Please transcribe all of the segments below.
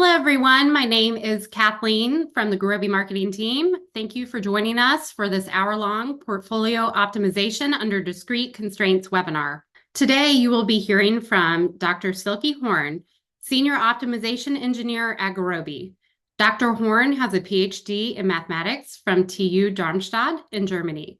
Hello, everyone. My name is Kathleen from the Gurobi marketing team. Thank you for joining us for this hour-long portfolio optimization under discrete constraints webinar. Today, you will be hearing from Dr. Silke Horn, Senior Optimization Engineer at Gurobi. Dr. Horn has a PhD in mathematics from TU Darmstadt in Germany.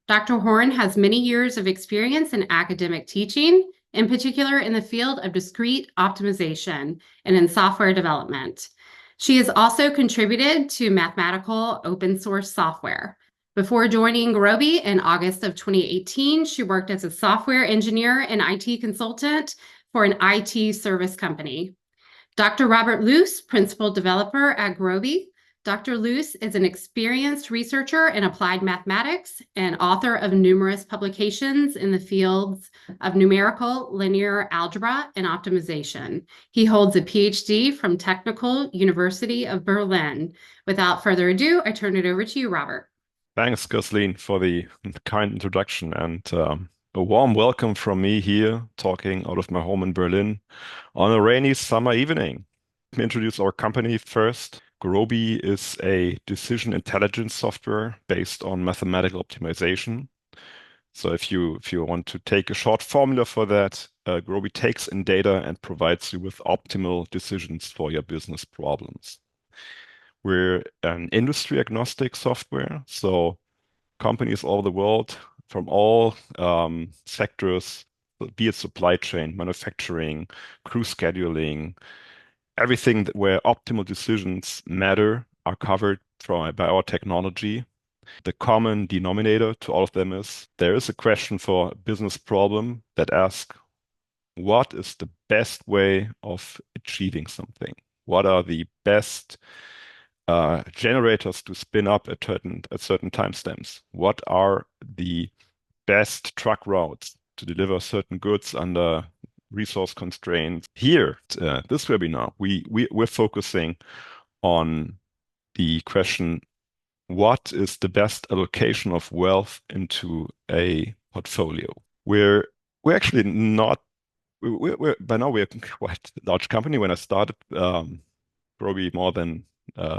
Dr. Horn has many years of experience in academic teaching, in particular in the field of discrete optimization and in software development. She has also contributed to mathematical open source software. Before joining Gurobi in August of 2018, she worked as a software engineer and IT consultant for an IT service company. Dr. Robert Luce, principal developer at Gurobi. Dr. Luce is an experienced researcher in applied mathematics and author of numerous publications in the fields of numerical linear algebra and optimization. He holds a PhD from Technical University of Berlin. Without further ado, I turn it over to you, Robert. Thanks, Kathleen, for the kind introduction and a warm welcome from me here, talking out of my home in Berlin on a rainy summer evening. Let me introduce our company first. Gurobi is a decision intelligence software based on mathematical optimization. So if you want to take a short formula for that, Gurobi takes in data and provides you with optimal decisions for your business problems. We're an industry agnostic software, so companies all over the world from all sectors, be it supply chain, manufacturing, crew scheduling, everything where optimal decisions matter are covered by our technology. The common denominator to all of them is there is a question for a business problem that asks, what is the best way of achieving something? What are the best generators to spin up at certain timestamps? What are the best truck routes to deliver certain goods under resource constraints? Here, this webinar, we're focusing on the question, what is the best allocation of wealth into a portfolio? We're actually not, by now we're quite a large company. When I started, probably more than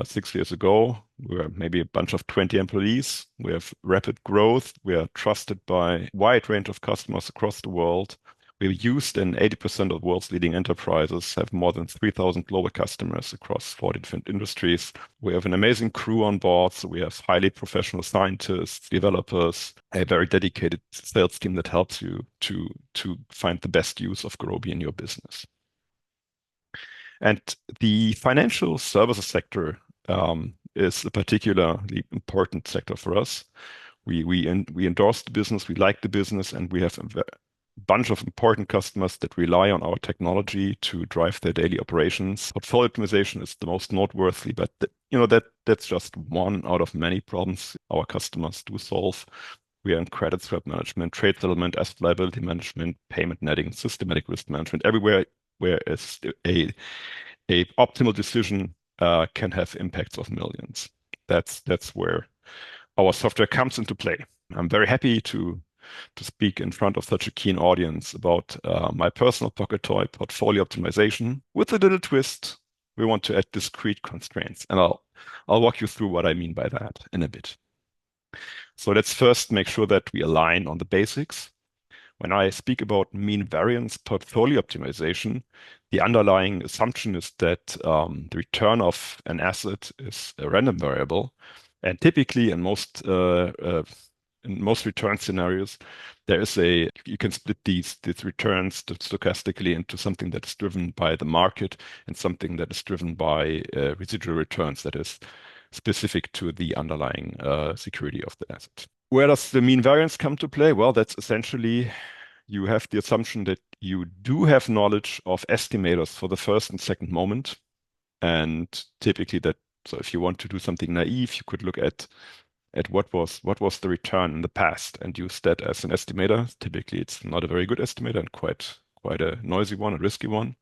6 years ago, we were maybe a bunch of 20 employees. We have rapid growth. We are trusted by a wide range of customers across the world. We're used in 80% of the world's leading enterprises, have more than 3,000 global customers across 40 different industries. We have an amazing crew on board. So we have highly professional scientists, developers, a very dedicated sales team that helps you to find the best use of Gurobi in your business. And the financial services sector is a particularly important sector for us. We endorse the business, we like the business, and we have a bunch of important customers that rely on our technology to drive their daily operations. Portfolio optimization is the most noteworthy, but that's just one out of many problems our customers do solve. We are in credit swap management, trade settlement, asset liability management, payment netting, systematic risk management, everywhere where a optimal decision can have impacts of millions. That's where our software comes into play. I'm very happy to speak in front of such a keen audience about my personal pocket toy, portfolio optimization. With a little twist, we want to add discrete constraints, and I'll walk you through what I mean by that in a bit. So let's first make sure that we align on the basics. When I speak about mean variance portfolio optimization, the underlying assumption is that the return of an asset is a random variable. And typically in most return scenarios, you can split these returns stochastically into something that is driven by the market and something that is driven by residual returns that is specific to the underlying security of the asset. Where does the mean variance come to play? Well, that's essentially you have the assumption that you do have knowledge of estimators for the first and second moment. And typically so if you want to do something naive, you could look at what was the return in the past and use that as an estimator. Typically, it's not a very good estimator and quite a noisy one, a risky one.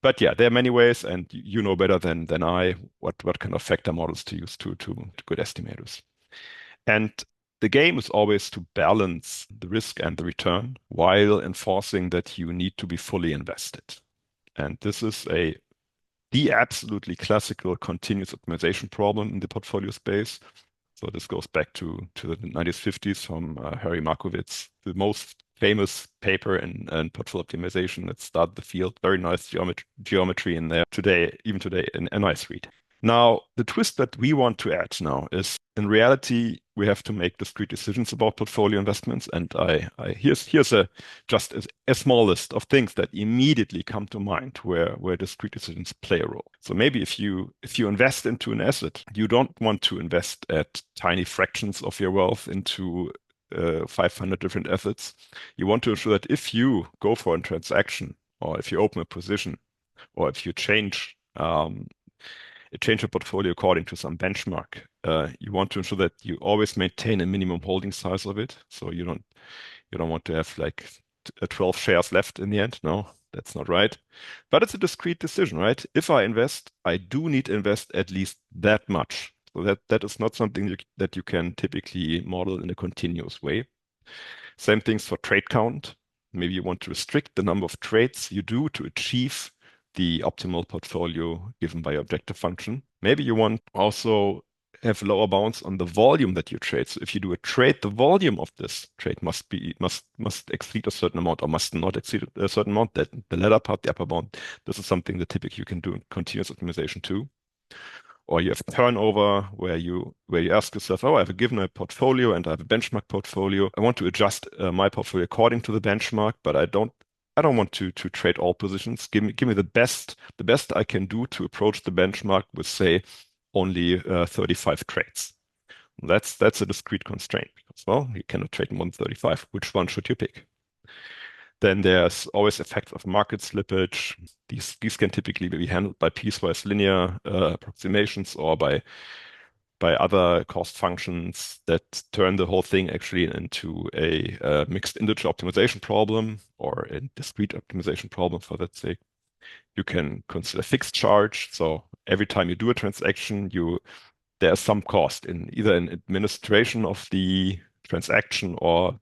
But yeah, there are many ways, and you know better than I what kind of factor models to use to good estimators. And the game is always to balance the risk and the return while enforcing that you need to be fully invested. And this is a the absolutely classical continuous optimization problem in the portfolio space. So this goes back to the 1950s from Harry Markowitz, the most famous paper in portfolio optimization that started the field. Very nice geometry in there today, even today, a nice read. Now, the twist that we want to add now is in reality, we have to make discrete decisions about portfolio investments. And here's just a small list of things that immediately come to mind where discrete decisions play a role. So maybe if you invest into an asset, you don't want to invest at tiny fractions of your wealth into 500 different assets. You want to ensure that if you go for a transaction, or if you open a position, or if you change your portfolio according to some benchmark, you want to ensure that you always maintain a minimum holding size of it. So you don't want to have like 12 shares left in the end. No, that's not right. But it's a discrete decision, right? If I invest, I do need to invest at least that much. So that is not something that you can typically model in a continuous way. Same things for trade count. Maybe you want to restrict the number of trades you do to achieve the optimal portfolio given by your objective function. Maybe you want also have lower bounds on the volume that you trade. So if you do a trade, the volume of this trade must exceed a certain amount or must not exceed a certain amount. That the latter part, the upper bound, this is something that typically you can do in continuous optimization too. Or you have turnover where you ask yourself, oh, I have a given a portfolio and I have a benchmark portfolio. I want to adjust my portfolio according to the benchmark, but I don't want to trade all positions. Give me the best I can do to approach the benchmark with, say, only 35 trades. That's a discrete constraint because, well, you cannot trade more than 35. Which one should you pick? Then there's always effects of market slippage. These can typically be handled by piecewise linear approximations or by other cost functions that turn the whole thing actually into a mixed integer optimization problem or a discrete optimization problem for that sake. You can consider fixed charge. So every time you do a transaction, there's some cost in either in administration of the transaction or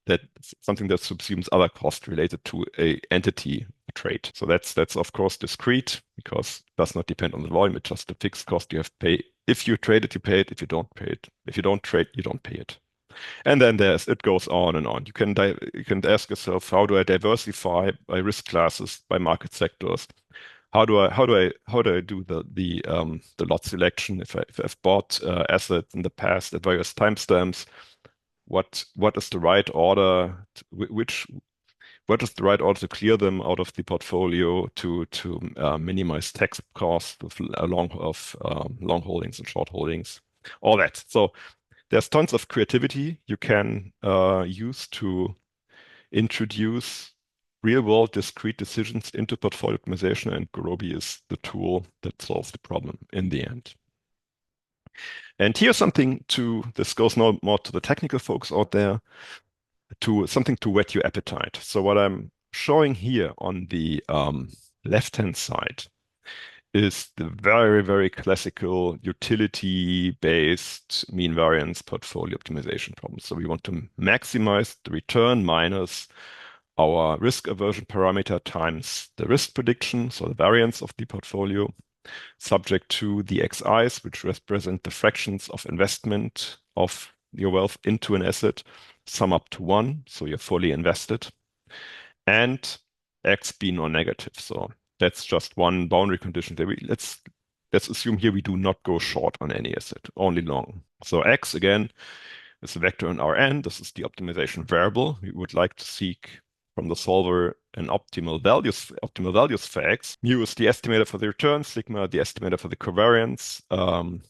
that's something that subsumes other costs related to a entity trade. So that's of course discrete because it does not depend on the volume. It's just a fixed cost you have to pay. If you trade it, you pay it. If you don't pay it, if you don't trade, you don't pay it. And then it goes on and on. You can ask yourself, how do I diversify by risk classes, by market sectors? How do I do the lot selection if I've bought assets in the past at various timestamps? What is the right order? What is the right order to clear them out of the portfolio to minimize tax costs of long holdings and short holdings? All that. So there's tons of creativity you can use to introduce real-world discrete decisions into portfolio optimization, and Gurobi is the tool that solves the problem in the end. And here's something this goes now more to the technical folks out there, to something to whet your appetite. So what I'm showing here on the left-hand side is the very, very classical utility-based mean variance portfolio optimization problem. So we want to maximize the return minus our risk aversion parameter times the risk prediction, so the variance of the portfolio, subject to the xi's, which represent the fractions of investment of your wealth into an asset, sum up to 1, so you're fully invested, and x be non-negative. So that's just one boundary condition. Let's assume here we do not go short on any asset, only long. So x, again, is a vector in Rn. This is the optimization variable. We would like to seek from the solver an optimal values for x. Mu is the estimator for the return, sigma the estimator for the covariance.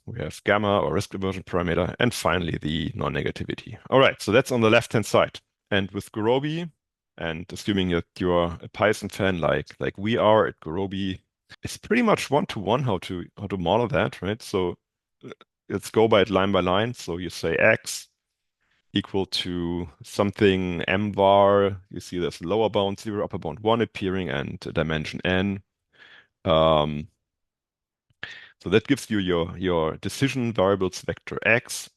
We have gamma or risk aversion parameter, and finally the non-negativity. All right, so that's on the left-hand side. And with Gurobi, and assuming that you're a Python fan like we are at Gurobi, it's pretty much one-to-one how to model that, right? So let's go by it line by line. So you say x equal to something m var. You see there's lower bound 0, upper bound 1 appearing, and a dimension n. So that gives you your decision variables vector x.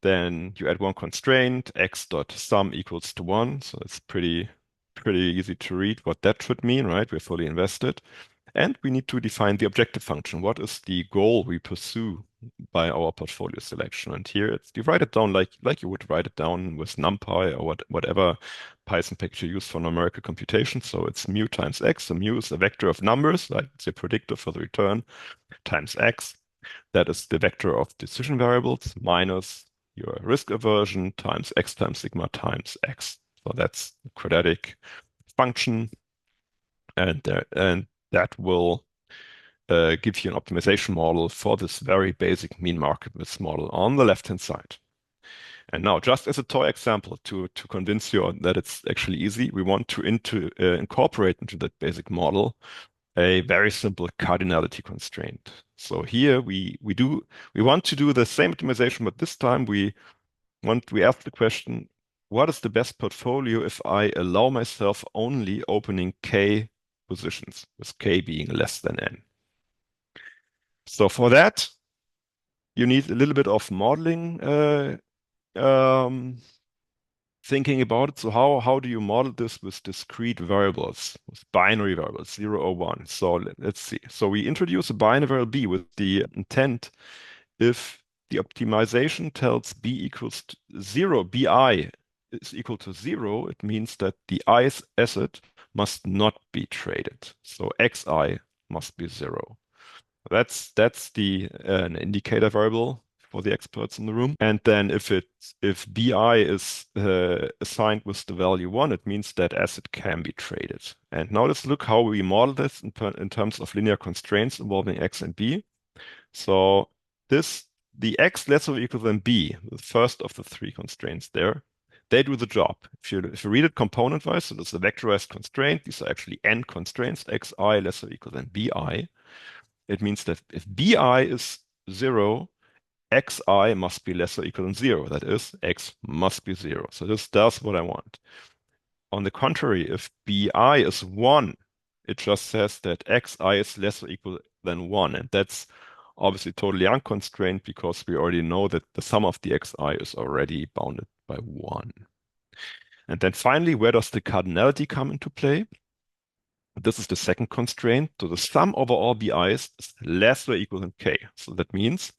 Then you add one constraint, x dot sum equals to 1. So it's pretty easy to read what that should mean, right? We're fully invested. And we need to define the objective function. What is the goal we pursue by our portfolio selection? And here you write it down like you would write it down with NumPy or whatever Python package you use for numerical computation. So it's mu times x. So mu is a vector of numbers, like it's a predictor for the return, times x. That is the vector of decision variables minus your risk aversion times x times sigma times x. So that's the quadratic function, and that will give you an optimization model for this very basic mean market width model on the left-hand side. And now, just as a toy example to convince you that it's actually easy, we want to incorporate into that basic model a very simple cardinality constraint. So here we want to do the same optimization, but this time we ask the question, what is the best portfolio if I allow myself only opening k positions, with k being less than n? So for that, you need a little bit of modeling um, thinking about it. So how do you model this with discrete variables, with binary variables, 0 or 1? So let's see. So we introduce a binary variable b with the intent, if the optimization tells b equals to 0, bi is equal to 0, it means that the ith asset must not be traded. So xi must be 0. That's the an indicator variable for the experts in the room. And then if bi is assigned with the value 1, it means that asset can be traded. And now let's look how we model this in terms of linear constraints involving x and b. So the x less or equal than b, the first of the three constraints there, they do the job. If you read it component-wise, so this is a vectorized constraint. These are actually n constraints, xi less or equal than bi. It means that if bi is 0, xi must be less or equal than 0. That is, x must be 0. So this does what I want. On the contrary, if bi is 1, it just says that xi is less or equal than 1. And that's obviously totally unconstrained because we already know that the sum of the xi is already bounded by 1. And then finally, where does the cardinality come into play? This is the second constraint. So the sum over all bi's is less or equal than k. So that means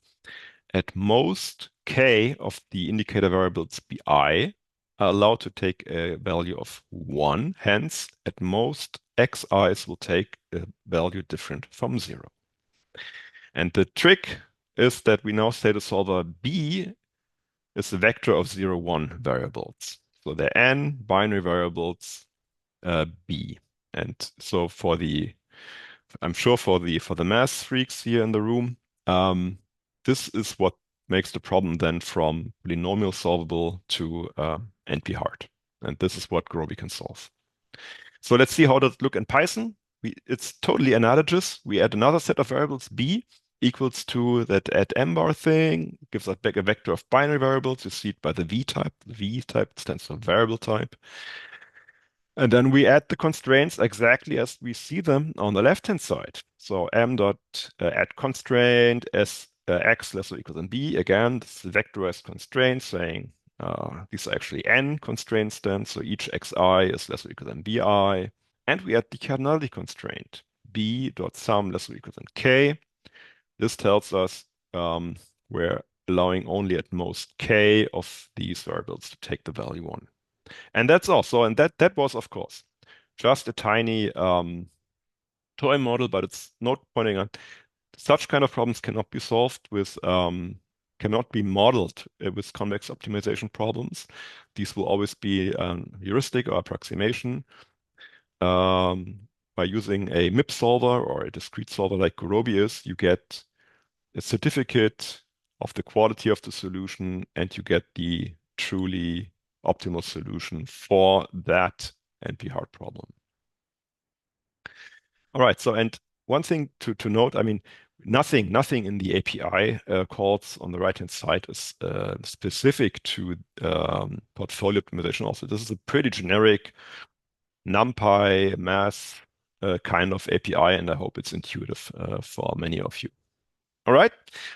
at most k of the indicator variables bi are allowed to take a value of 1. Hence, at most xi's will take a value different from 0. And the trick is that we now say the solver b is a vector of 0, 1 variables. So there are n binary variables b. And so I'm sure for the math freaks here in the room, this is what makes the problem then from polynomial solvable to NP hard. And this is what Gurobi can solve. So let's see how does it look in Python. It's totally analogous. We add another set of variables, b equals to that add m bar thing, gives us back a vector of binary variables. You see it by the v type. The v type stands for variable type. And then we add the constraints exactly as we see them on the left-hand side. So m dot add constraint as x less or equal than b. Again, this is a vectorized constraint saying these are actually n constraints then. So each xi is less or equal than bi. And we add the cardinality constraint, b dot sum less or equal than k. This tells us we're allowing only at most k of these variables to take the value 1. And that's all. So, and that was, of course, just a tiny toy model, but it's not pointing out such kind of problems cannot be solved with, cannot be modeled with convex optimization problems. These will always be heuristic or approximation. By using a MIP solver or a discrete solver like Gurobi is, you get a certificate of the quality of the solution, and you get the truly optimal solution for that NP-hard problem. All right, so and one thing to note, I mean, nothing in the API calls on the right-hand side is specific to portfolio optimization. Also, this is a pretty generic NumPy math kind of API, and I hope it's intuitive for many of you. All right,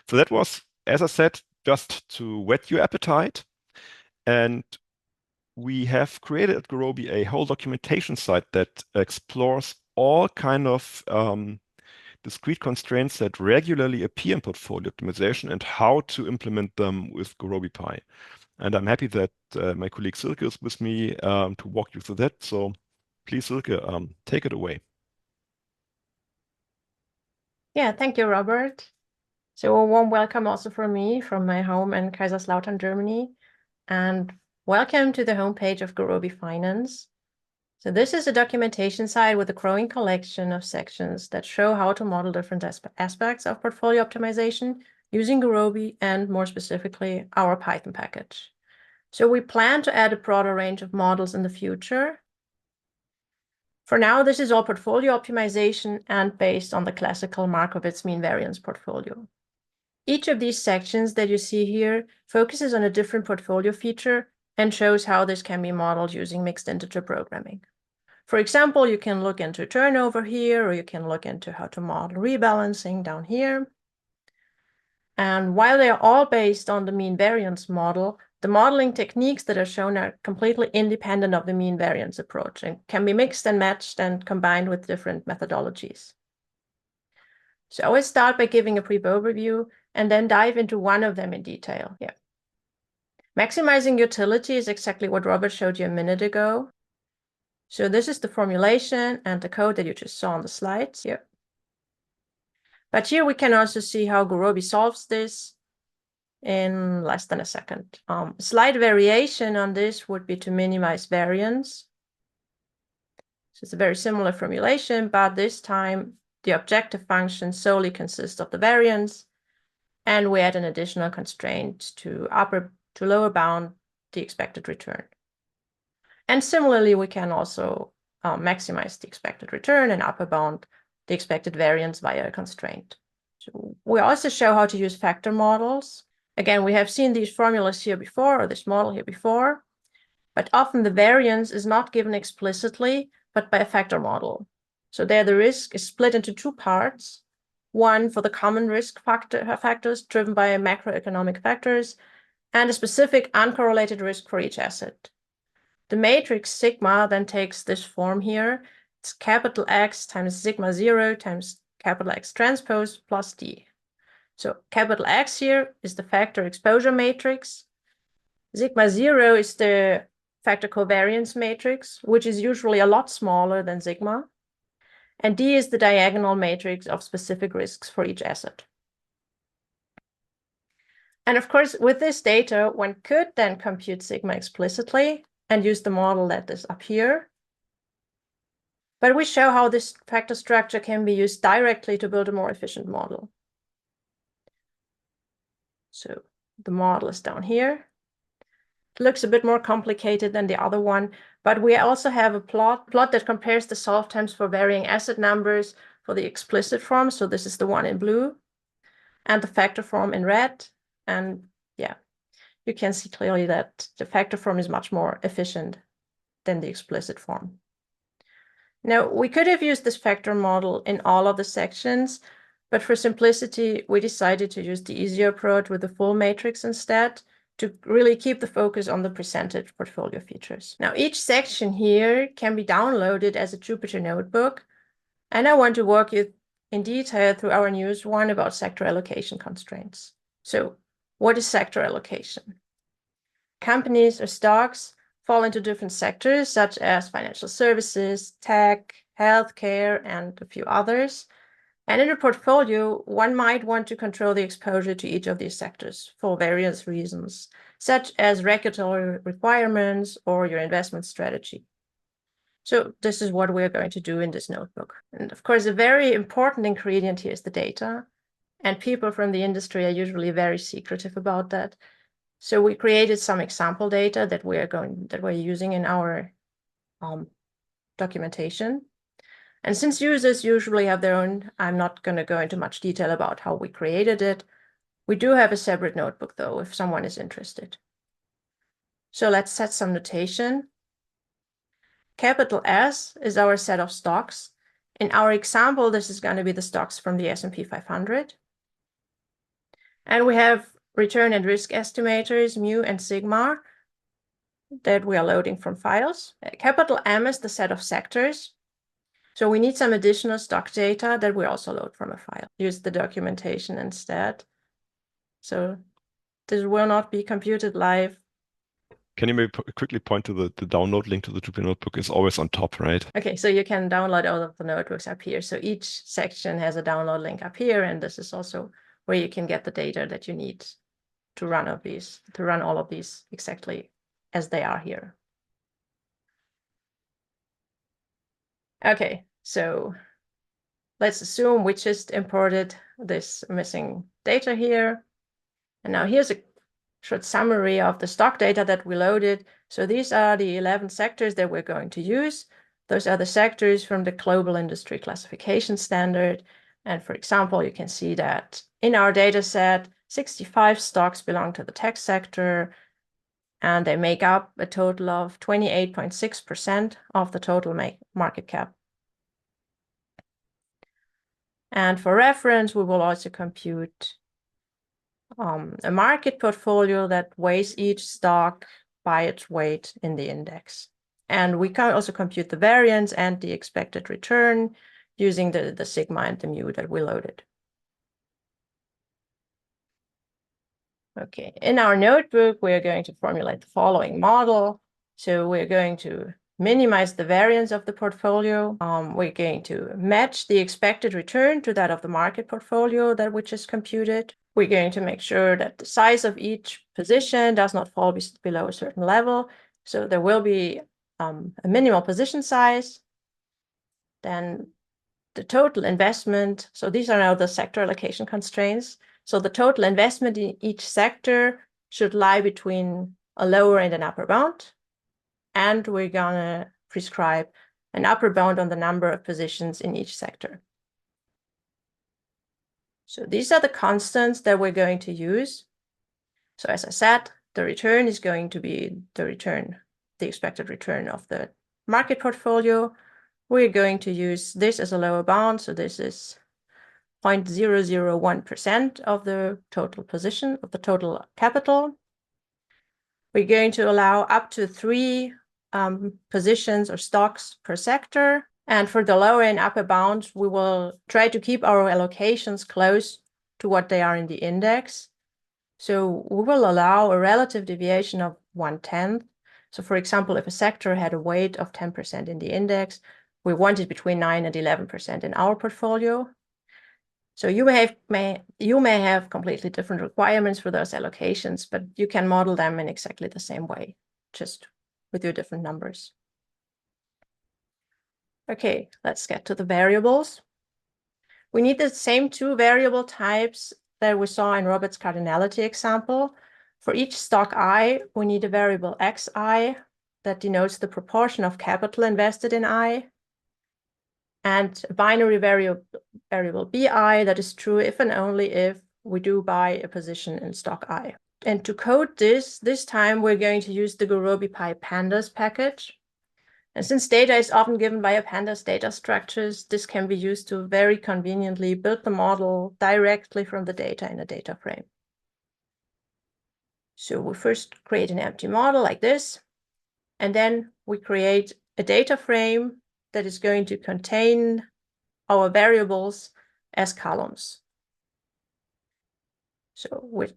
so that was, as I said, just to whet your appetite. And we have created at Gurobi a whole documentation site that explores all kind of discrete constraints that regularly appear in portfolio optimization and how to implement them with Gurobi Pi. And I'm happy that my colleague Silke is with me to walk you through that. So please, Silke, take it away. Yeah, thank you, Robert. So a warm welcome also from me, from my home in Kaiserslautern, Germany, and welcome to the homepage of Gurobi Finance. So this is a documentation site with a growing collection of sections that show how to model different aspects of portfolio optimization using Gurobi and more specifically our Python package. So we plan to add a broader range of models in the future. For now, this is all portfolio optimization and based on the classical Markowitz mean variance portfolio. Each of these sections that you see here focuses on a different portfolio feature and shows how this can be modeled using mixed integer programming. For example, you can look into turnover here, or you can look into how to model rebalancing down here. And while they are all based on the mean variance model, the modeling techniques that are shown are completely independent of the mean variance approach and can be mixed and matched and combined with different methodologies. So I will start by giving a brief overview and then dive into one of them in detail. Yeah. Maximizing utility is exactly what Robert showed you a minute ago. So this is the formulation and the code that you just saw on the slides here. But here we can also see how Gurobi solves this in less than a second. Slight variation on this would be to minimize variance. So it's a very similar formulation, but this time the objective function solely consists of the variance, and we add an additional constraint to lower bound the expected return. And similarly, we can also maximize the expected return and upper bound the expected variance via a constraint. So we also show how to use factor models. Again, we have seen these formulas here before, or this model here before, but often the variance is not given explicitly, but by a factor model. So there the risk is split into two parts, one for the common risk factors driven by macroeconomic factors, and a specific uncorrelated risk for each asset. The matrix sigma then takes this form here. It's capital X times sigma 0 times capital X transpose plus D. So capital X here is the factor exposure matrix. Sigma 0 is the factor covariance matrix, which is usually a lot smaller than sigma. And D is the diagonal matrix of specific risks for each asset. And of course, with this data, one could then compute sigma explicitly and use the model that is up here. But we show how this factor structure can be used directly to build a more efficient model. So the model is down here. It looks a bit more complicated than the other one, but we also have a plot that compares the solve times for varying asset numbers for the explicit form. So this is the one in blue and the factor form in red. And yeah, you can see clearly that the factor form is much more efficient than the explicit form. Now, we could have used this factor model in all of the sections, but for simplicity, we decided to use the easier approach with the full matrix instead to really keep the focus on the percentage portfolio features. Now, each section here can be downloaded as a Jupyter notebook, and I want to walk you in detail through our newest one about sector allocation constraints. So what is sector allocation? Companies or stocks fall into different sectors, such as financial services, tech, healthcare, and a few others. And in a portfolio, one might want to control the exposure to each of these sectors for various reasons, such as regulatory requirements or your investment strategy. So this is what we're going to do in this notebook. And of course, a very important ingredient here is the data. And people from the industry are usually very secretive about that. So we created some example data that we're using in our documentation. And since users usually have their own, I'm not going to go into much detail about how we created it. We do have a separate notebook, though, if someone is interested. So let's set some notation. Capital S is our set of stocks. In our example, this is going to be the stocks from the S&P 500. And we have return and risk estimators, mu and sigma, that we are loading from files. Capital M is the set of sectors. So we need some additional stock data that we also load from a file. Use the documentation instead. So this will not be computed live. Can you maybe quickly point to the download link to the Jupyter Notebook is always on top, right? Okay, so you can download all of the notebooks up here. So each section has a download link up here, and this is also where you can get the data that you need to run all of these exactly as they are here. Okay, so let's assume we just imported this missing data here. And now here's a short summary of the stock data that we loaded. So these are the 11 sectors that we're going to use. Those are the sectors from the Global Industry Classification Standard. And for example, you can see that in our data set, 65 stocks belong to the tech sector, and they make up a total of 28.6% of the total market cap. And for reference, we will also compute a market portfolio that weighs each stock by its weight in the index. And we can also compute the variance and the expected return using the sigma and the mu that we loaded. Okay, in our notebook, we're going to formulate the following model. So we're going to minimize the variance of the portfolio. We're going to match the expected return to that of the market portfolio that we just computed. We're going to make sure that the size of each position does not fall below a certain level. So there will be a minimal position size. Then the total investment. So these are now the sector allocation constraints. So the total investment in each sector should lie between a lower and an upper bound. And we're gonna prescribe an upper bound on the number of positions in each sector. So these are the constants that we're going to use. So as I said, the return is going to be the expected return of the market portfolio. We're going to use this as a lower bound. So this is 0.001% of the total position, of the total capital. We're going to allow up to 3 positions or stocks per sector. And for the lower and upper bounds, we will try to keep our allocations close to what they are in the index. So we will allow a relative deviation of 1/10. So for example, if a sector had a weight of 10% in the index, we want it between 9 and 11% in our portfolio. So you may have completely different requirements for those allocations, but you can model them in exactly the same way, just with your different numbers. Okay, let's get to the variables. We need the same 2 variable types that we saw in Robert's cardinality example. For each stock I, we need a variable xi that denotes the proportion of capital invested in I, and a binary variable bi that is true if and only if we do buy a position in stock I. And to code this time we're going to use the Gurobi pandas package. And since data is often given via pandas data structures, this can be used to very conveniently build the model directly from the data in a data frame. So we first create an empty model like this, and then we create a data frame that is going to contain our variables as columns. So we're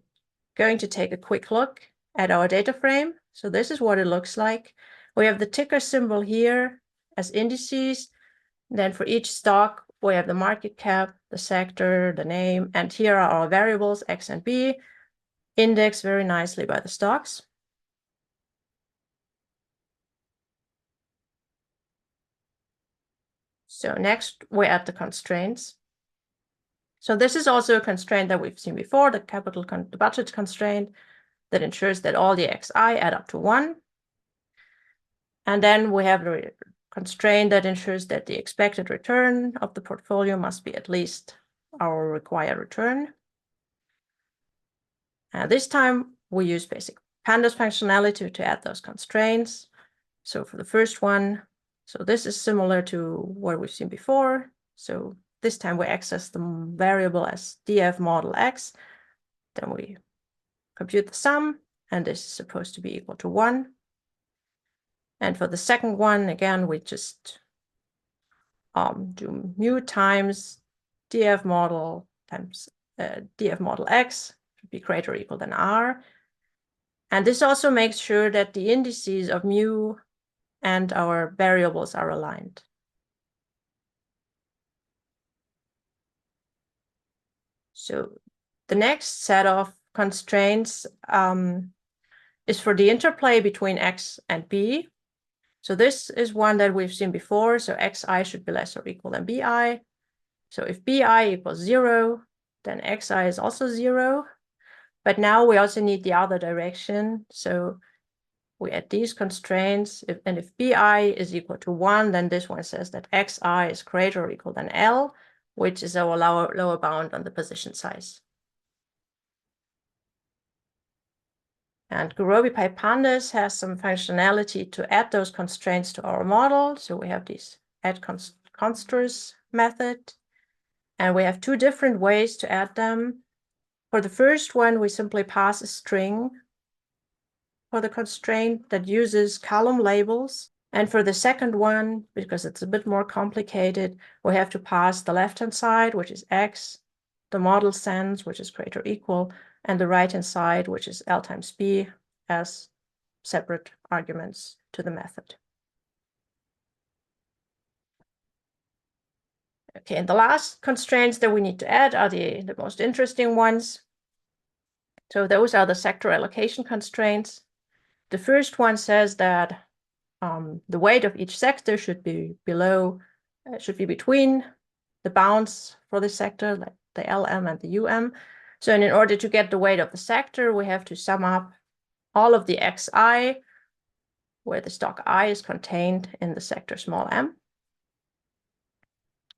going to take a quick look at our data frame. So this is what it looks like. We have the ticker symbol here as indices. Then for each stock, we have the market cap, the sector, the name, and here are our variables X and B, indexed very nicely by the stocks. So next, we add the constraints. So this is also a constraint that we've seen before, the budget constraint that ensures that all the xi add up to 1. And then we have the constraint that ensures that the expected return of the portfolio must be at least our required return. This time we use basic pandas functionality to add those constraints. So for the first one, so this is similar to what we've seen before. So this time we access the variable as df model x. Then we compute the sum, and this is supposed to be equal to 1. And for the second one, again, we just do mu times df model times df model x should be greater or equal than r. And this also makes sure that the indices of mu and our variables are aligned. So the next set of constraints is for the interplay between x and b. So this is one that we've seen before. So xi should be less or equal than bi. So if bi equals 0, then xi is also 0. But now we also need the other direction. So we add these constraints. If bi is equal to 1, then this one says that xi is greater or equal than L, which is our lower bound on the position size. And Gurobi PyPandas has some functionality to add those constraints to our model. So we have this add constors method, and we have two different ways to add them. For the first one, we simply pass a string for the constraint that uses column labels. And for the second one, because it's a bit more complicated, we have to pass the left-hand side, which is x, the model sense, which is greater or equal, and the right-hand side, which is L times B, as separate arguments to the method. Okay, and the last constraints that we need to add are the most interesting ones. So those are the sector allocation constraints. The first one says that the weight of each sector should be between the bounds for the sector, like the LM and the UM. So in order to get the weight of the sector, we have to sum up all of the xi, where the stock I is contained in the sector small m.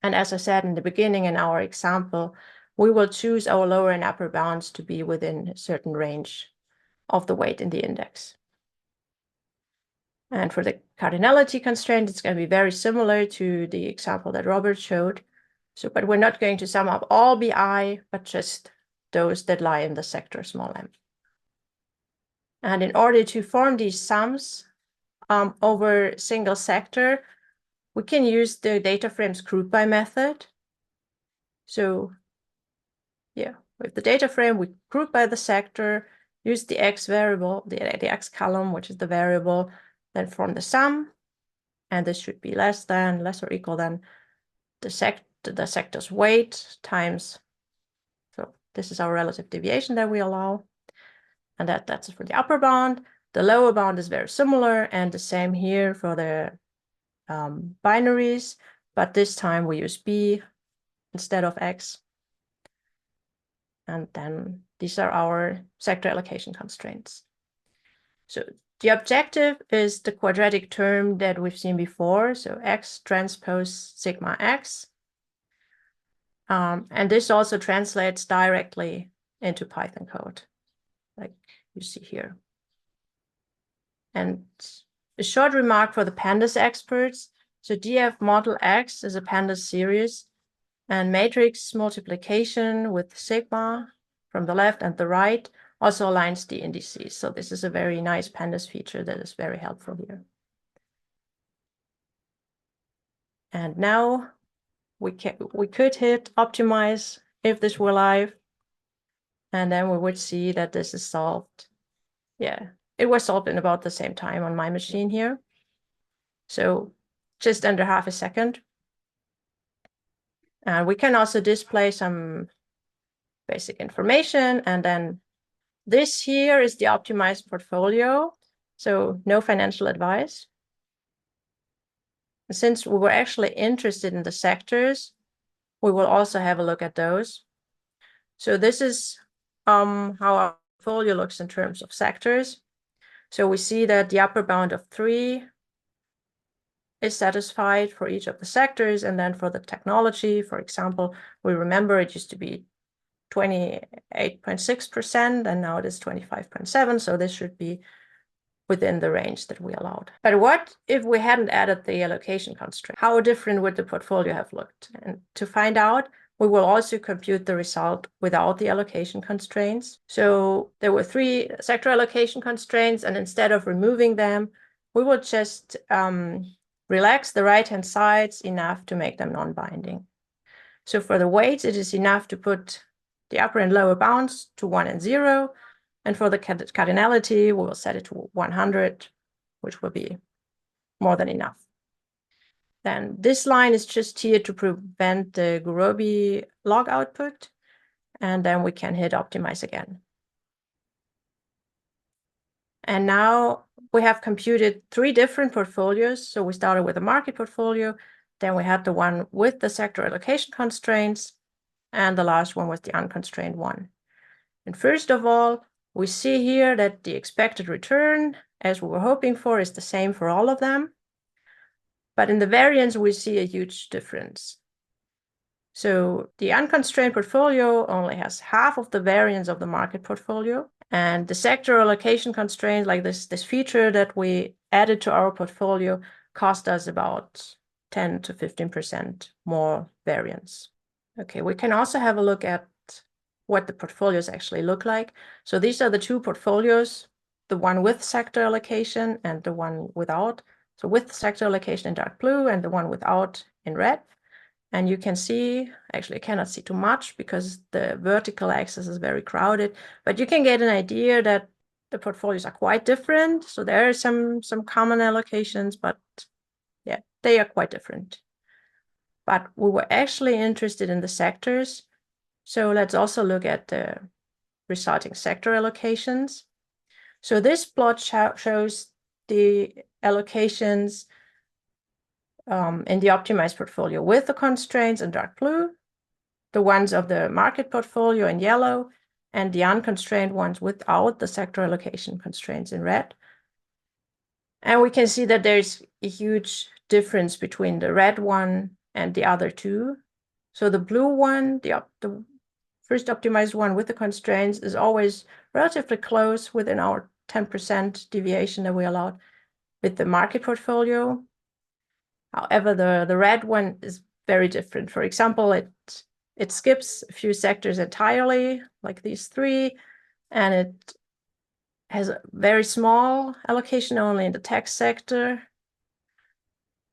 And as I said in the beginning in our example, we will choose our lower and upper bounds to be within a certain range of the weight in the index. And for the cardinality constraint, it's going to be very similar to the example that Robert showed. So, but we're not going to sum up all BI, but just those that lie in the sector small m. And in order to form these sums over single sector, we can use the data frames group by method. So yeah, with the data frame, we group by the sector, use the x variable, the x column, which is the variable, then form the sum. And this should be less or equal than the sector's weight times. So this is our relative deviation that we allow. And that's for the upper bound. The lower bound is very similar, and the same here for the binaries, but this time we use b instead of x. And then these are our sector allocation constraints. So the objective is the quadratic term that we've seen before. So x transpose sigma x. And this also translates directly into Python code, like you see here. And a short remark for the pandas experts. So df model x is a pandas series, and matrix multiplication with sigma from the left and the right also aligns the indices. So this is a very nice pandas feature that is very helpful here. And now we could hit optimize if this were live, and then we would see that this is solved. Yeah, it was solved in about the same time on my machine here. So just under half a second. And we can also display some basic information. And then this here is the optimized portfolio. So no financial advice. And since we were actually interested in the sectors, we will also have a look at those. So this is how our portfolio looks in terms of sectors. So we see that the upper bound of 3 is satisfied for each of the sectors. And then for the technology, for example, we remember it used to be 28.6%, and now it is 25.7%. So this should be within the range that we allowed. But what if we hadn't added the allocation constraint? How different would the portfolio have looked? And to find out, we will also compute the result without the allocation constraints. So there were 3 sector allocation constraints, and instead of removing them, we will just relax the right-hand sides enough to make them non-binding. So for the weights, it is enough to put the upper and lower bounds to 1 and 0. And for the cardinality, we will set it to 100, which will be more than enough. Then this line is just here to prevent the Gurobi log output. And then we can hit optimize again. And now we have computed 3 different portfolios. So we started with a market portfolio, then we had the one with the sector allocation constraints, and the last one was the unconstrained one. And first of all, we see here that the expected return, as we were hoping for, is the same for all of them. But in the variance, we see a huge difference. So the unconstrained portfolio only has half of the variance of the market portfolio. And the sector allocation constraint, like this feature that we added to our portfolio, cost us about 10 to 15% more variance. Okay, we can also have a look at what the portfolios actually look like. So these are the 2 portfolios, the one with sector allocation and the one without. So with sector allocation in dark blue and the one without in red. And you can see, actually I cannot see too much because the vertical axis is very crowded, but you can get an idea that the portfolios are quite different. So there are some common allocations, but yeah, they are quite different. But we were actually interested in the sectors. So let's also look at the resulting sector allocations. So this plot shows the allocations in the optimized portfolio with the constraints in dark blue, the ones of the market portfolio in yellow, and the unconstrained ones without the sector allocation constraints in red. And we can see that there's a huge difference between the red one and the other 2. So the blue one, the first optimized one with the constraints, is always relatively close within our 10% deviation that we allowed with the market portfolio. However, the red one is very different. For example, it skips a few sectors entirely, like these 3, and it has a very small allocation only in the tech sector.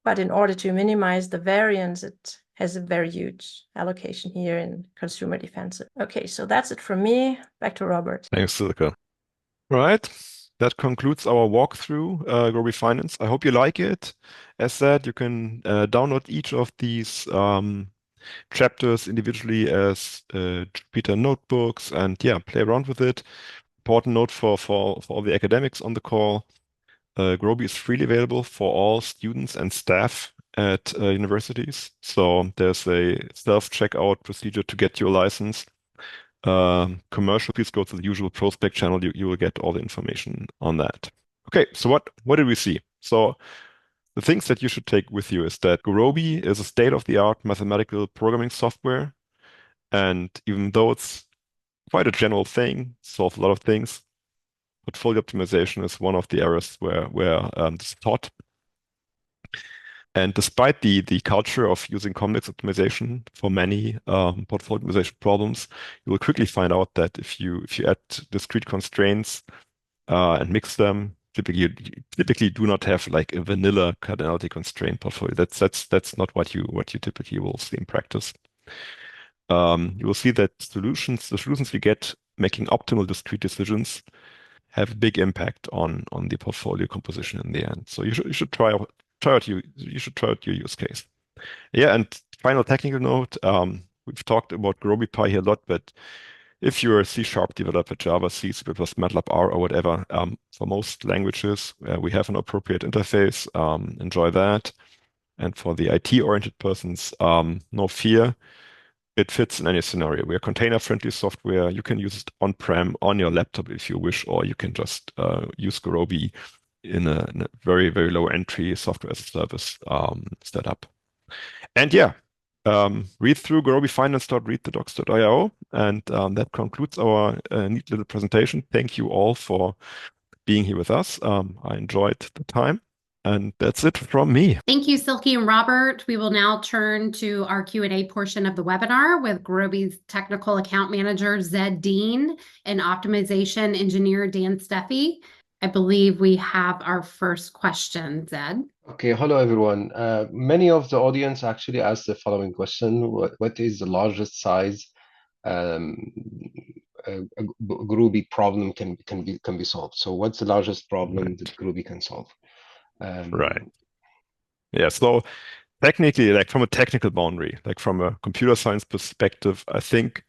But in order to minimize the variance, it has a very huge allocation here in consumer defensive. Okay, so that's it from me. Back to Robert. Thanks, Silke. Right. That concludes our walkthrough, Gurobi Finance. I hope you like it. As said, you can download each of these chapters individually as Jupyter notebooks and yeah, play around with it. Important note for all the academics on the call. Gurobi is freely available for all students and staff at universities. So there's a self-checkout procedure to get your license. Commercial, please go to the usual prospect channel. You will get all the information on that. Okay, so what did we see? So the things that you should take with you is that Gurobi is a state-of-the-art mathematical programming software. And even though it's quite a general thing, solves a lot of things, portfolio optimization is one of the areas where this is taught. And despite the culture of using complex optimization for many portfolio optimization problems, you will quickly find out that if you add discrete constraints and mix them, typically do not have like a vanilla cardinality constraint portfolio. That's not what you typically will see in practice. You will see that the solutions we get making optimal discrete decisions have a big impact on the portfolio composition in the end. So you should try out your use case. Yeah, and final technical note, we've talked about Gurobi Pi here a lot, but if you're a C# developer, Java, C, C++, MATLAB, R, or whatever, for most languages, we have an appropriate interface. Enjoy that. And for the IT-oriented persons, no fear. It fits in any scenario. We are container-friendly software. You can use it on-prem on your laptop if you wish, or you can just use Gurobi in a very, very low entry software as a service setup. And yeah, read through gurobifinance.readthedocs.io, and that concludes our neat little presentation. Thank you all for being here with us. I enjoyed the time. And that's it from me. Thank you, Silke and Robert. We will now turn to our Q&A portion of the webinar with Gurobi's technical account manager, Zed Dean, and optimization engineer, Dan Steffi. I believe we have our first question, Zed. Okay, hello everyone. Many of the audience actually asked the following question: What is the largest size a Gurobi problem can be solved? So, what's the largest problem that Gurobi can solve? Right. Yeah. So technically, like from a technical boundary, like from a computer science perspective, I think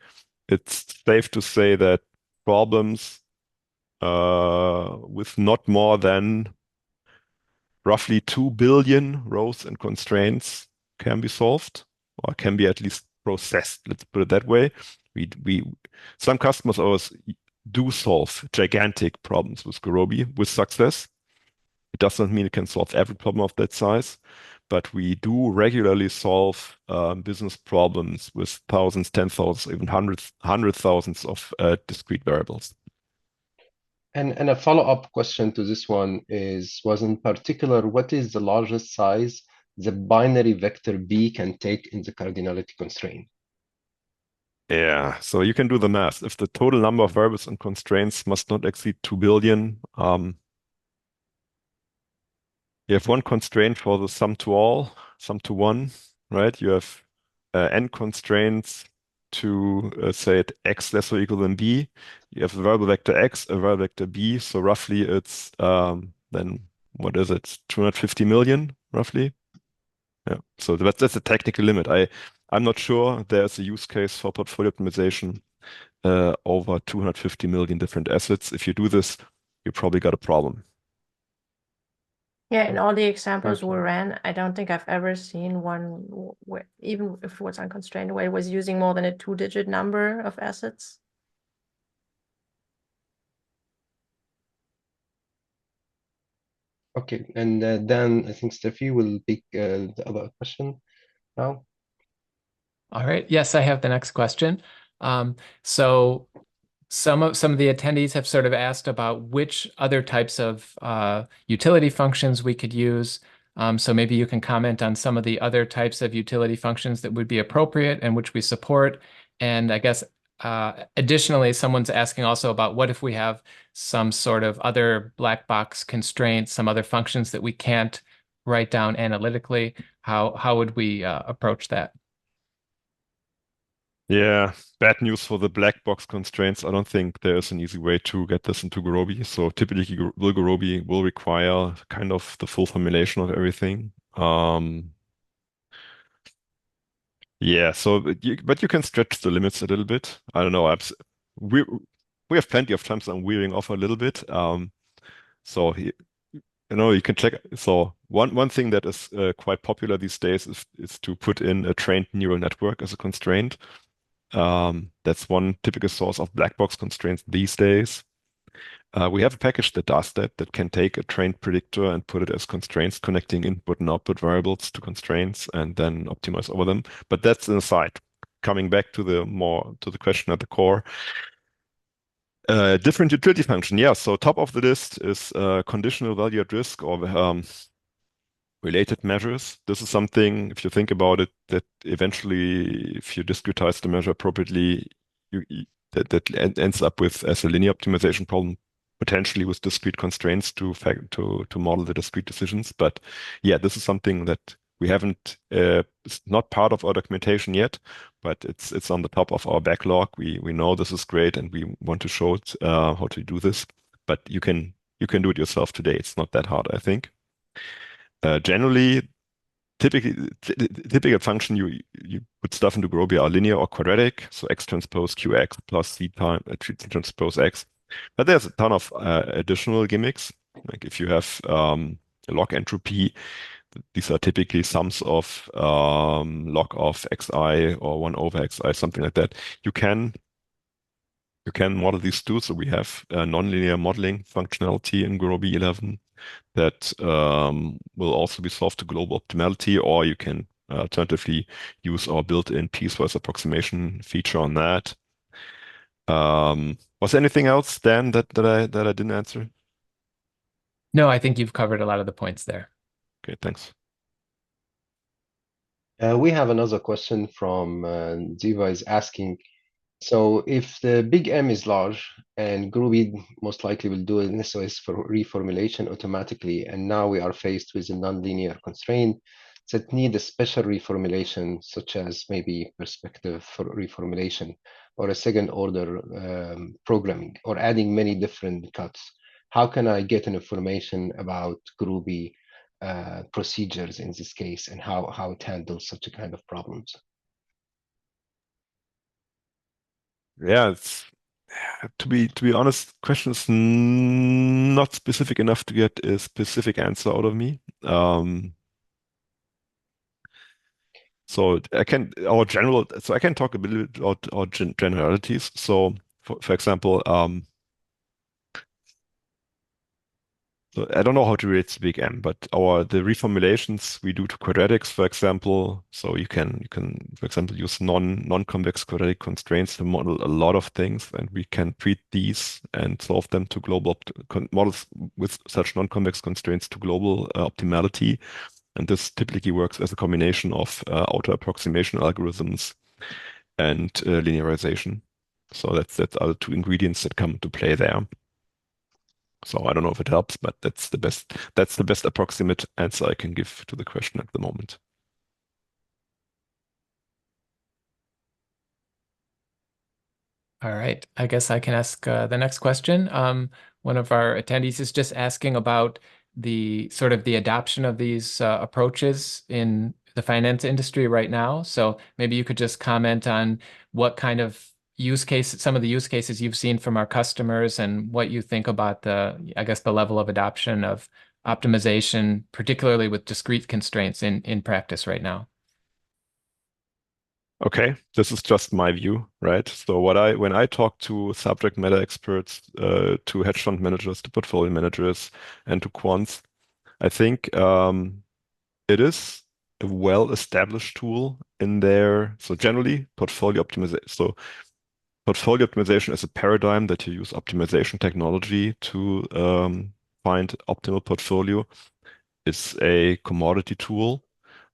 it's safe to say that problems with not more than roughly 2 billion rows and constraints can be solved or can be at least processed. Let's put it that way. Some customers always do solve gigantic problems with Gurobi with success. It does not mean it can solve every problem of that size, but we do regularly solve business problems with thousands, 10,000, even hundred thousands of discrete variables. And a follow-up question to this one was in particular, what is the largest size the binary vector B can take in the cardinality constraint? Yeah, so you can do the math. If the total number of variables and constraints must not exceed 2 billion, you have one constraint for the sum to all, sum to one, right? You have n constraints to say it x less or equal than b. You have a variable vector x, a variable vector b. So roughly it's then what is it? 250 million, roughly. Yeah. So that's a technical limit. I'm not sure there's a use case for portfolio optimization over 250 million different assets. If you do this, you probably got a problem. Yeah, in all the examples we Okay. ran, I don't think I've ever seen one where, even if it was unconstrained, where it was using more than a 2-digit number of assets. Okay, and then I think Steffi will pick the other question now. All right. Yes, I have the next question. So some of the attendees have sort of asked about which other types of utility functions we could use. So maybe you can comment on some of the other types of utility functions that would be appropriate and which we support. And I guess additionally, someone's asking also about what if we have some sort of other black box constraints, some other functions that we can't write down analytically. How would we approach that? Yeah, bad news for the black box constraints. I don't think there's an easy way to get this into Gurobi. So typically, Gurobi will require kind of the full formulation of everything. Yeah, so but you can stretch the limits a little bit. I don't know. We we have plenty of times I'm wearing off a little bit. So you can check. So one thing that is quite popular these days is to put in a trained neural network as a constraint. That's one typical source of black box constraints these days. We have a package that does that can take a trained predictor and put it as constraints, connecting input and output variables to constraints and then optimize over them. But that's an aside. Coming back to the question at the core. Different utility function. Yeah, so top of the list is conditional value at risk or related measures. This is something, if you think about it, that eventually, if you discretize the measure appropriately, that ends up with as a linear optimization problem, potentially with discrete constraints to model the discrete decisions. But yeah, this is something that we haven't. It's not part of our documentation yet, but it's on the top of our backlog. We know this is great, and we want to show it how to do this. But you can do it yourself today. It's not that hard, I think. Generally, typical function you put stuff into Gurobi are linear or quadratic, so x transpose qx plus c time c transpose x. But there's a ton of additional gimmicks. Like if you have log entropy, these are typically sums of log of xi or 1 over xi, something like that. You can model these too. So we have nonlinear modeling functionality in Gurobi 11 that will also be solved to global optimality, or you can alternatively use our built-in piecewise approximation feature on that. Was there anything else, Dan, that I didn't answer? No, I think you've covered a lot of the points there. Okay, thanks. We have another question from Ziva is asking, So if the big M is large, and Gurobi most likely will do an SOS for reformulation automatically, and now we are faced with a nonlinear constraint that need a special reformulation, such as maybe perspective for reformulation, or a second order programming, or adding many different cuts. How can I get an information about Gurobi procedures in this case, and how it handles such a kind of problems? Yeah, it's to be honest, question is not specific enough to get a specific answer out of me. So I can so I can talk a bit about our generalities. So for example, so I don't know how to relate to big M, but the reformulations we do to quadratics, for example, so you can for example use non-convex quadratic constraints to model a lot of things, and we can treat these and solve them to global models with such non-convex constraints to global optimality. And this typically works as a combination of outer approximation algorithms and linearization. So that's are the two ingredients that come into play there. So I don't know if it helps, but that's the best approximate answer I can give to the question at the moment. All right, I guess I can ask the next question. One of our attendees is just asking about the sort of the adoption of these approaches in the finance industry right now. So maybe you could just comment on what kind of use cases, some of the use cases you've seen from our customers, and what you think about I guess, the level of adoption of optimization, particularly with discrete constraints in practice right now. Okay, this is just my view, right? So when I talk to subject matter experts, to hedge fund managers, to portfolio managers, and to quants, I think it is a well-established tool in there. So generally, portfolio optimization. So portfolio optimization is a paradigm that you use optimization technology to find optimal portfolio. It's a commodity tool.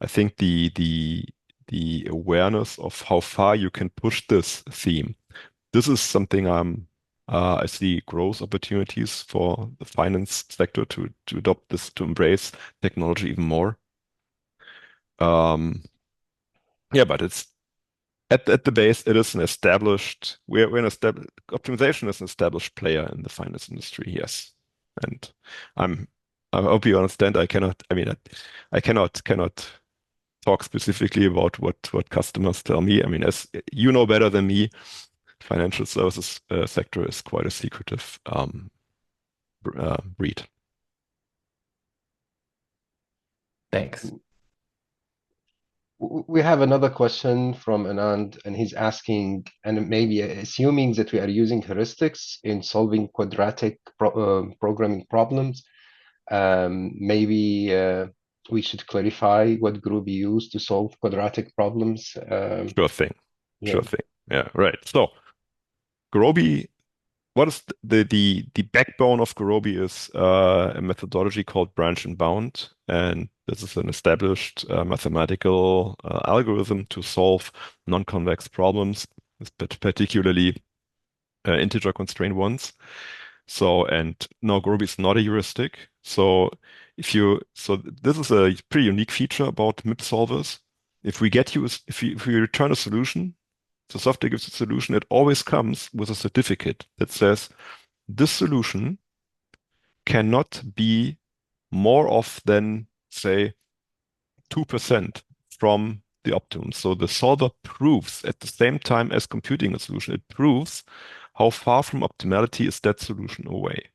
I think the awareness of how far you can push this theme. This is something I see growth opportunities for the finance sector to adopt this, to embrace technology even more. Yeah, but it's at the base, it is an established. We're an established optimization is an established player in the finance industry. Yes, and I hope you understand. I cannot. I mean, I cannot talk specifically about what customers tell me. I mean, as you know better than me, financial services sector is quite a secretive breed. Thanks. We have another question from Anand, and he's asking, and maybe assuming that we are using heuristics in solving quadratic programming problems, maybe we should clarify what Gurobi used to solve quadratic problems. Sure thing. Yeah. Sure thing. Yeah, right. So Gurobi, what is the backbone of Gurobi is a methodology called branch and bound, and this is an established mathematical algorithm to solve non-convex problems, particularly integer constrained ones. So, and no, Gurobi is not a heuristic. So this is a pretty unique feature about MIP solvers. If we return a solution, the software gives a solution, it always comes with a certificate that says this solution cannot be more off than, say, 2% from the optimum. So the solver proves at the same time as computing a solution, it proves how far from optimality is that solution away.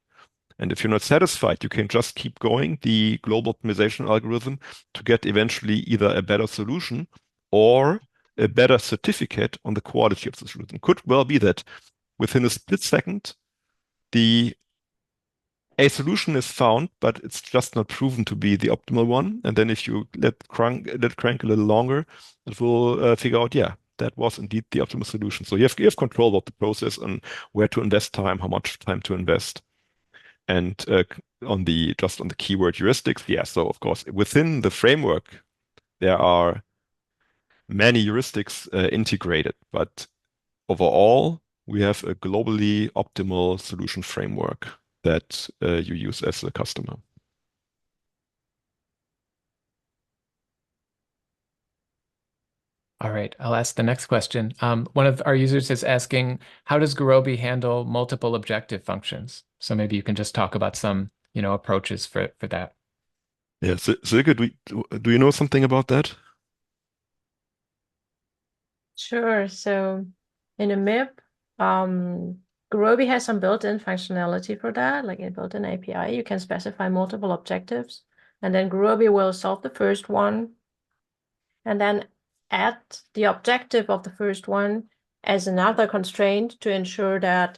And if you're not satisfied, you can just keep going the global optimization algorithm to get eventually either a better solution or a better certificate on the quality of the solution. It could well be that within a split second, a solution is found, but it's just not proven to be the optimal one. And then if you let crank a little longer, it will figure out, yeah, that was indeed the optimal solution. So you have control of the process and where to invest time, how much time to invest. And on the keyword heuristics, yeah. So of course, within the framework, there are many heuristics integrated, but overall, we have a globally optimal solution framework that you use as a customer. All right, I'll ask the next question. One of our users is asking, how does Gurobi handle multiple objective functions? So maybe you can just talk about some, approaches for that. Yeah, Silke, do you know something about that? Sure. So in a MIP, Gurobi has some built-in functionality for that, like a built-in API. You can specify multiple objectives, and then Gurobi will solve the first one, and then add the objective of the first one as another constraint to ensure that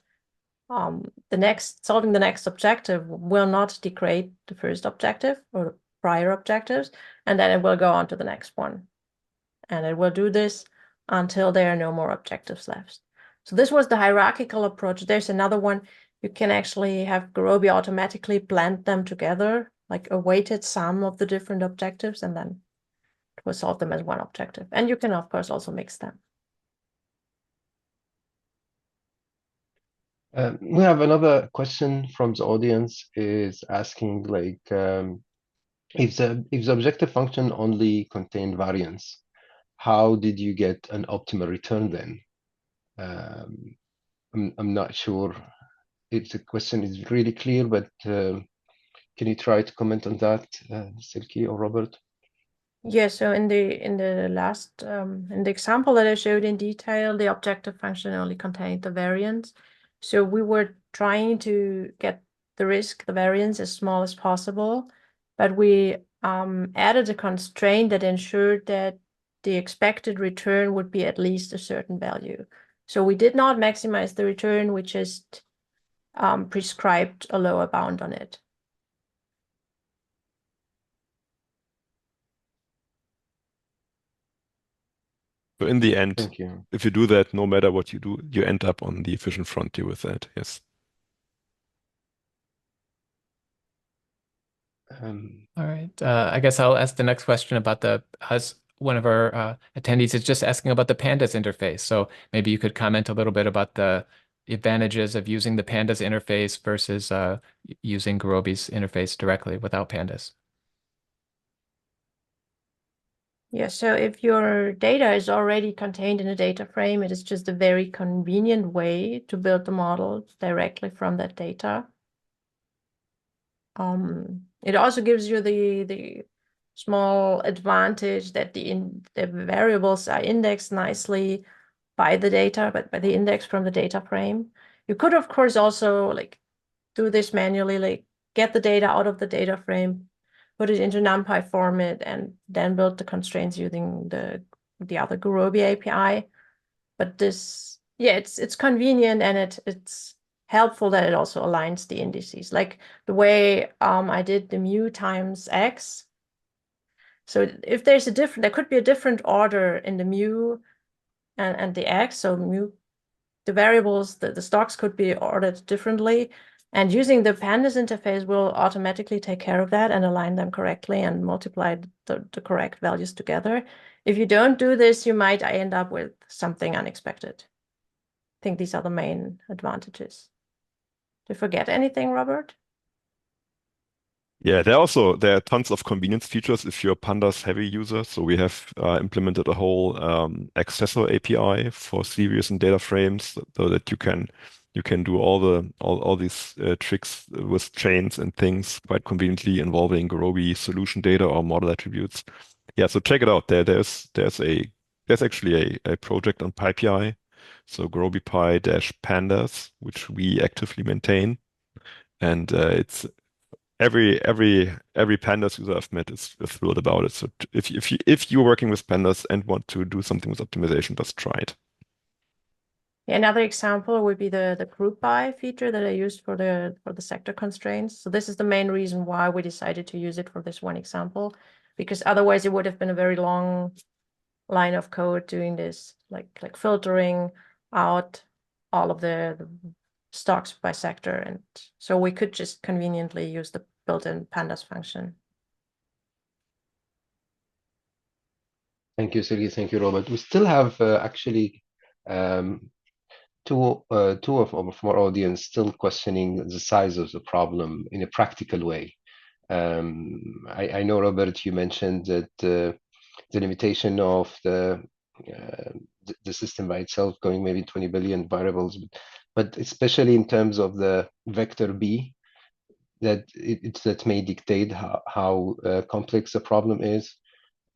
solving the next objective will not degrade the first objective or prior objectives, and then it will go on to the next one. And it will do this until there are no more objectives left. So this was the hierarchical approach. There's another one. You can actually have Gurobi automatically blend them together, like a weighted sum of the different objectives, and then it will solve them as one objective. And you can, of course, also mix them. We have another question from the audience is asking like if the objective function only contained variance, how did you get an optimal return then? I'm not sure if the question is really clear, but can you try to comment on that, Silke or Robert? Yeah, so in the last in the example that I showed in detail, the objective function only contained the variance. So we were trying to get the variance as small as possible, but we added a constraint that ensured that the expected return would be at least a certain value. So we did not maximize the return, we just prescribed a lower bound on it. So in the end, Thank you. if you do that, no matter what you do, you end up on the efficient frontier with that. Yes. All right. I guess I'll ask the next question about one of our attendees is just asking about the pandas interface. So maybe you could comment a little bit about the advantages of using the pandas interface versus using Gurobi's interface directly without pandas. Yeah, so if your data is already contained in a data frame, it is just a very convenient way to build the model directly from that data. It also gives you the small advantage that the variables are indexed nicely by the data, but by the index from the data frame. You could, of course, also like do this manually, like get the data out of the data frame, put it into NumPy format, and then build the constraints using the other Gurobi API. But this, yeah, it's convenient, and it's helpful that it also aligns the indices, like the way I did the mu times x. So if there's there could be a different order in the mu and the x. So mu, the variables, the stocks could be ordered differently. And using the pandas interface will automatically take care of that and align them correctly and multiply the correct values together. If you don't do this, you might end up with something unexpected. I think these are the main advantages. Did you forget anything, Robert? Yeah, there are tons of convenience features if you're a pandas heavy user. So we have implemented a whole accessor API for series and data frames so that you can do all these tricks with chains and things quite conveniently involving Gurobi solution data or model attributes. Yeah, so check it out. There's actually a project on PyPI, so gurobi-pandas, which we actively maintain, and it's every pandas user I've met is thrilled about it. So if you're working with pandas and want to do something with optimization, just try it. Yeah, another example would be the group by feature that I used for the sector constraints. So this is the main reason why we decided to use it for this one example, because otherwise it would have been a very long line of code doing this, like filtering out all of the stocks by sector. And so we could just conveniently use the built-in pandas function. Thank you, Silke. Thank you, Robert. We still have actually two of our audience still questioning the size of the problem in a practical way. I know, Robert, you mentioned that the limitation of the system by itself going maybe 20 billion variables, but especially in terms of the vector B, that that may dictate how complex the problem is.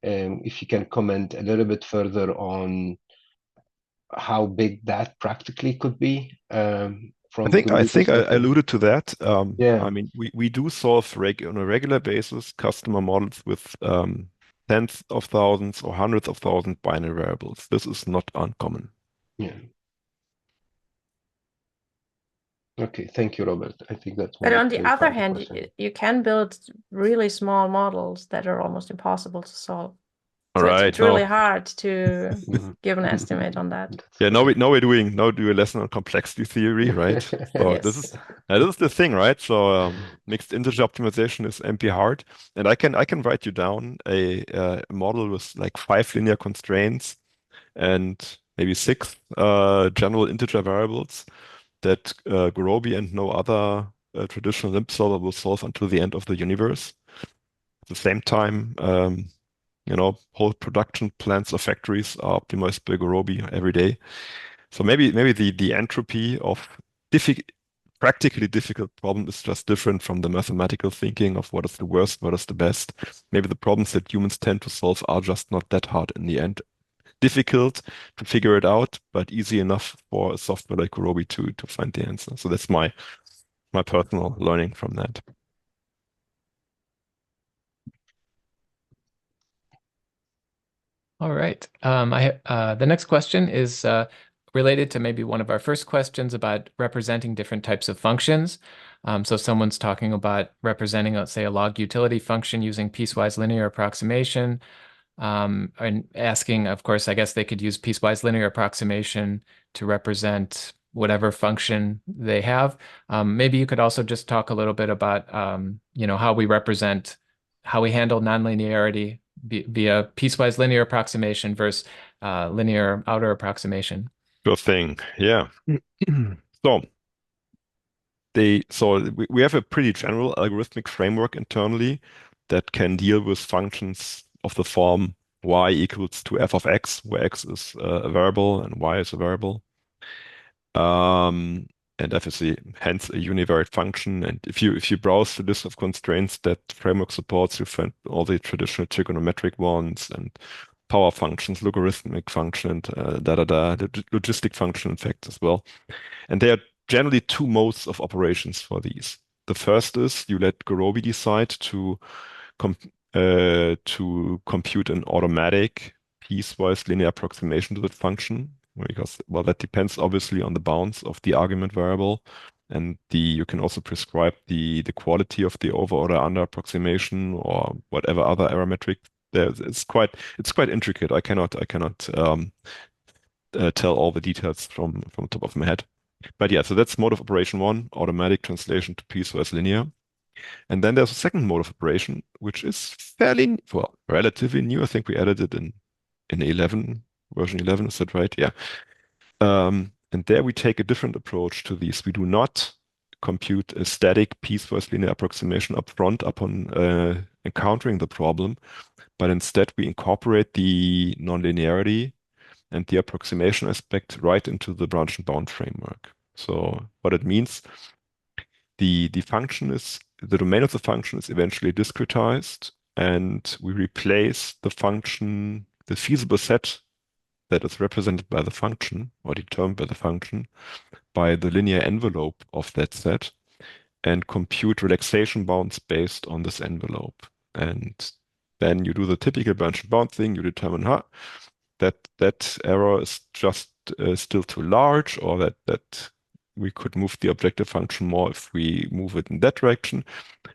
If you can comment a little bit further on how big that practically could be from I think I perspective. alluded to that. Yeah. I mean, we do solve on a regular basis customer models with tens of thousands or hundreds of thousands binary variables. This is not uncommon. Yeah. Okay, thank you, Robert. I think that's But more on the other hand, question. you can build really small models that are almost impossible to solve. All So right, it's really no. hard to give an estimate on that. Yeah, now we're doing a lesson on complexity theory, right? So Yes. this is the thing, right? So mixed integer optimization is MP hard, and I can write you down a model with like 5 linear constraints and maybe 6 general integer variables that Gurobi and no other traditional limp solver will solve until the end of the universe. At the same time, whole production plants or factories are optimized by Gurobi every day. So maybe the entropy of practically difficult problem is just different from the mathematical thinking of what is the worst, what is the best. Maybe the problems that humans tend to solve are just not that hard in the end. Difficult to figure it out, but easy enough for a software like Gurobi to find the answer. So that's my personal learning from that. All right. The next question is related to maybe one of our first questions about representing different types of functions. So someone's talking about representing, let's say, a log utility function using piecewise linear approximation, and asking, of course, I guess they could use piecewise linear approximation to represent whatever function they have. Maybe you could also just talk a little bit about, how we handle nonlinearity via piecewise linear approximation versus linear outer approximation. Sure thing. Yeah. So we have a pretty general algorithmic framework internally that can deal with functions of the form y equals to f of x, where x is a variable and y is a variable. And f is hence a univariate function. And if you browse the list of constraints that framework supports, you find all the traditional trigonometric ones and power functions, logarithmic function, and logistic function, in fact, as well. And there are generally 2 modes of operations for these. The first is you let Gurobi decide to compute an automatic piecewise linear approximation to that function, because, well, that depends obviously on the bounds of the argument variable, and you can also prescribe the quality of the over or under approximation or whatever other error metric. It's quite intricate. I cannot tell all the details from the top of my head. But yeah, so that's mode of operation 1, automatic translation to piecewise linear. And then there's a second mode of operation, which is relatively new. I think we added it in 11, version 11, is that right? Yeah. And there we take a different approach to these. We do not compute a static piecewise linear approximation up front upon encountering the problem, but instead we incorporate the nonlinearity and the approximation aspect right into the branch and bound framework. So what it means, the domain of the function is eventually discretized, and we replace the function, the feasible set that is represented by the function or determined by the function, by the linear envelope of that set, and compute relaxation bounds based on this envelope. And then you do the typical branch and bound thing. You determine, that error is just still too large, or that we could move the objective function more if we move it in that direction.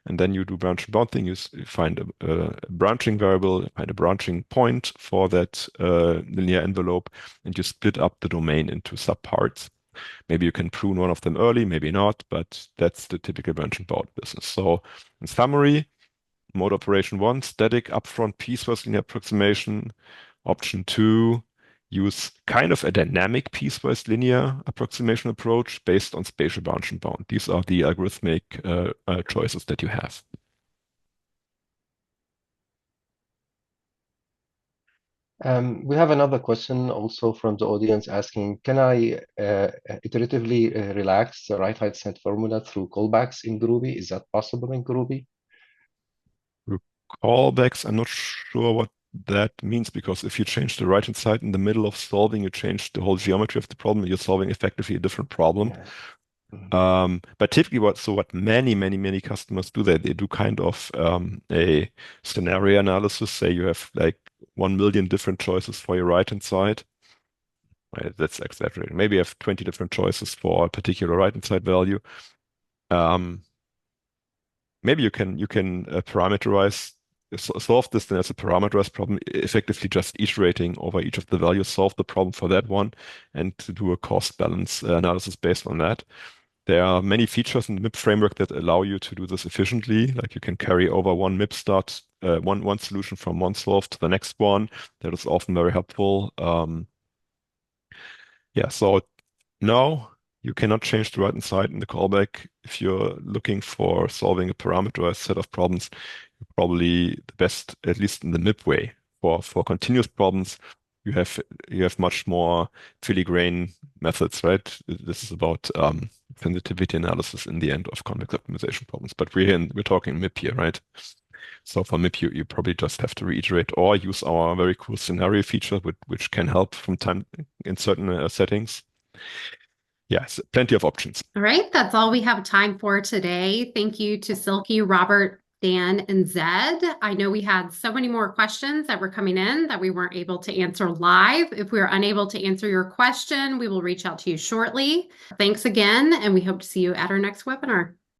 And then you do branch and bound thing. You find a branching variable, find a branching point for that linear envelope, and you split up the domain into subparts. Maybe you can prune one of them early, maybe not, but that's the typical branch and bound business. So in summary, mode operation 1, static upfront piecewise linear approximation. Option 2, use kind of a dynamic piecewise linear approximation approach based on spatial branch and bound. These are the algorithmic choices that you have. We have another question also from the audience asking, can I iteratively relax the right-hand side formula through callbacks in Gurobi? Is that possible in Gurobi? Callbacks, I'm not sure what that means, because if you change the right-hand side in the middle of solving, you change the whole geometry of the problem. You're solving effectively a different problem. Yeah. But typically what many customers do, they do kind of a scenario analysis. Say you have like 1 million different choices for your right-hand side. Right, that's exaggerating. Maybe you have 20 different choices for a particular right-hand side value. Maybe you can parameterize, solve this then as a parameterized problem, effectively just iterating over each of the values, solve the problem for that one, and to do a cost balance analysis based on that. There are many features in the MIP framework that allow you to do this efficiently. Like you can carry over one MIP start, one solution from one solve to the next one. That is often very helpful. Yeah, so no, you cannot change the right-hand side in the callback. If you're looking for solving a parameterized set of problems, you're probably the best, at least in the MIP way. For continuous problems, you have much more filigrane methods, right? This is about sensitivity analysis in the end of convex optimization problems. But we're talking MIP here, right? So for MIP, you probably just have to reiterate or use our very cool scenario feature, which can help from time in certain settings. Yes, plenty of options. All right, that's all we have time for today. Thank you to Silky, Robert, Dan, and Zed. I know we had so many more questions that were coming in that we weren't able to answer live. If we are unable to answer your question, we will reach out to you shortly. Thanks again, and we hope to see you at our next webinar.